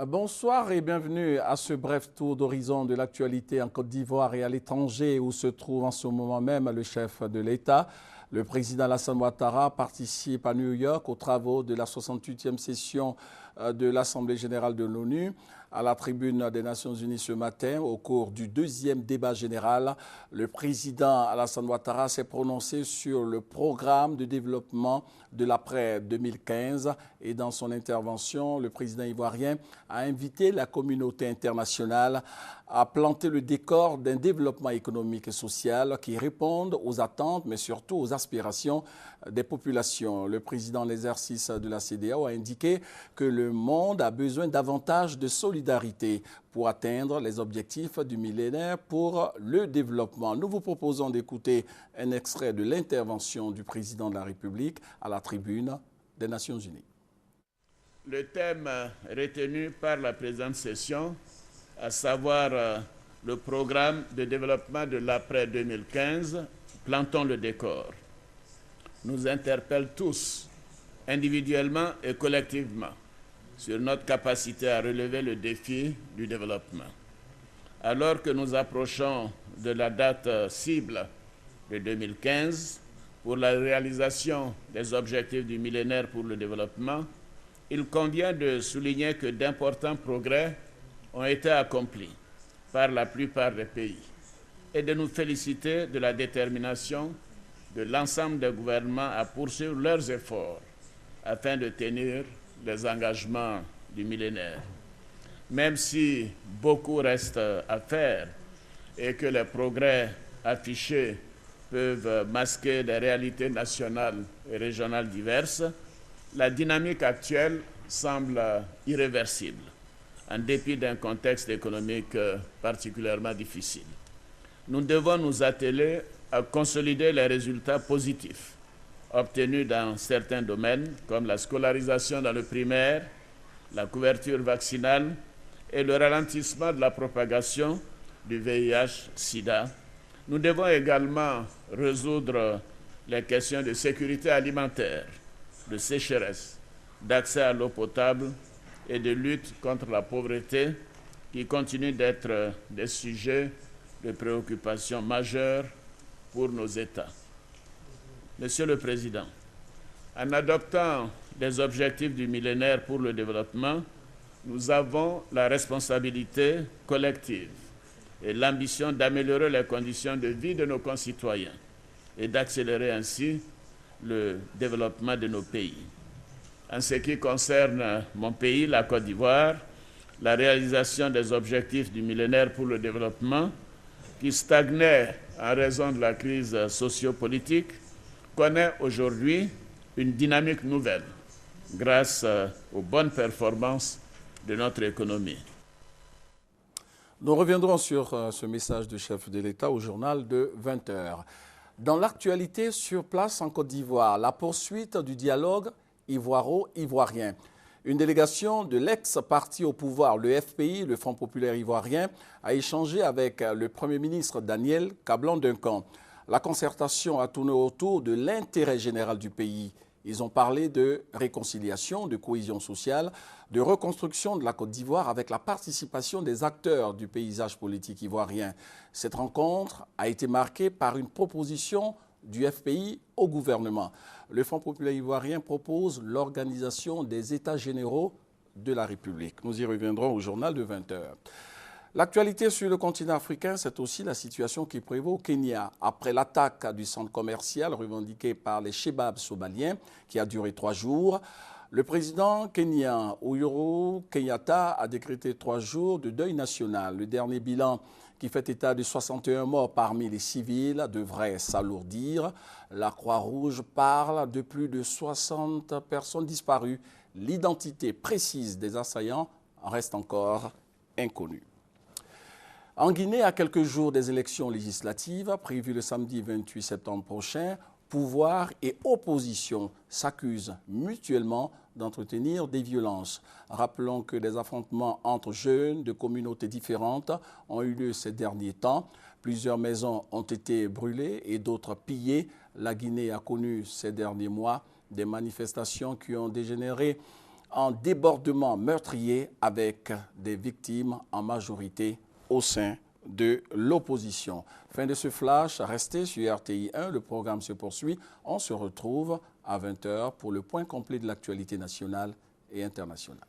Bonsoir et bienvenue à ce bref tour d'horizon de l'actualité en Côte d'Ivoire et à l'étranger où se trouve en ce moment même le chef de l'État. Le président Alassane Ouattara participe à New York aux travaux de la 68e session de l'Assemblée générale de l'ONU. À la tribune des Nations Unies ce matin, au cours du deuxième débat général, le président Alassane Ouattara s'est prononcé sur le programme de développement de l'après 2015 et dans son intervention, le président ivoirien a invité la communauté internationale à planter le décor d'un développement économique et social qui réponde aux attentes mais surtout aux aspirations des populations. Le président en exercice de la CEDEAO a indiqué que le monde a besoin davantage de solidarité pour atteindre les objectifs du millénaire pour le développement. Nous vous proposons d'écouter un extrait de l'intervention du président de la République à la tribune des Nations Unies. Le thème retenu par la présente session, à savoir le programme de développement de l'après 2015, plantons le décor, nous interpelle tous, individuellement et collectivement, sur notre capacité à relever le défi du développement. Alors que nous approchons de la date cible de 2015 pour la réalisation des objectifs du millénaire pour le développement, il convient de souligner que d'importants progrès ont été accomplis par la plupart des pays et de nous féliciter de la détermination de l'ensemble des gouvernements à poursuivre leurs efforts afin de tenir les engagements du millénaire. Même si beaucoup reste à faire et que les progrès affichés peuvent masquer des réalités nationales et régionales diverses, la dynamique actuelle semble irréversible, en dépit d'un contexte économique particulièrement difficile. Nous devons nous atteler à consolider les résultats positifs obtenus dans certains domaines, comme la scolarisation dans le primaire, la couverture vaccinale et le ralentissement de la propagation du VIH-Sida. Nous devons également résoudre les questions de sécurité alimentaire, de sécheresse, d'accès à l'eau potable et de lutte contre la pauvreté qui continuent d'être des sujets de préoccupation majeure pour nos États. Monsieur le Président, en adoptant les objectifs du millénaire pour le développement, nous avons la responsabilité collective et l'ambition d'améliorer les conditions de vie de nos concitoyens et d'accélérer ainsi le développement de nos pays. En ce qui concerne mon pays, la Côte d'Ivoire, la réalisation des objectifs du millénaire pour le développement, qui stagnait en raison de la crise sociopolitique, connaît aujourd'hui une dynamique nouvelle grâce aux bonnes performances de notre économie. Nous reviendrons sur ce message du chef de l'État au journal de 20 h. Dans l'actualité sur place en Côte d'Ivoire, la poursuite du dialogue ivoiro-ivoirien. Une délégation de l'ex-parti au pouvoir, le FPI, le Front populaire ivoirien, a échangé avec le Premier ministre Daniel Kablan-Duncan. La concertation a tourné autour de l'intérêt général du pays. Ils ont parlé de réconciliation, de cohésion sociale, de reconstruction de la Côte d'Ivoire avec la participation des acteurs du paysage politique ivoirien. Cette rencontre a été marquée par une proposition du FPI au gouvernement. Le Front populaire ivoirien propose l'organisation des États généraux de la République. Nous y reviendrons au journal de 20 h. L'actualité sur le continent africain, c'est aussi la situation qui prévaut au Kenya. Après l'attaque du centre commercial revendiqué par les Shebabs somaliens, qui a duré 3 jours, le président kenyan Uhuru Kenyatta a décrété 3 jours de deuil national. Le dernier bilan qui fait état de 61 morts parmi les civils devrait s'alourdir. La Croix-Rouge parle de plus de 60 personnes disparues. L'identité précise des assaillants reste encore inconnue. En Guinée, à quelques jours des élections législatives prévues le samedi 28 septembre prochain, pouvoir et opposition s'accusent mutuellement d'entretenir des violences. Rappelons que des affrontements entre jeunes de communautés différentes ont eu lieu ces derniers temps. Plusieurs maisons ont été brûlées et d'autres pillées. La Guinée a connu ces derniers mois des manifestations qui ont dégénéré un débordement meurtrier avec des victimes en majorité au sein de l'opposition. Fin de ce flash, restez sur RTI 1, le programme se poursuit. On se retrouve à 20 h pour le point complet de l'actualité nationale et internationale.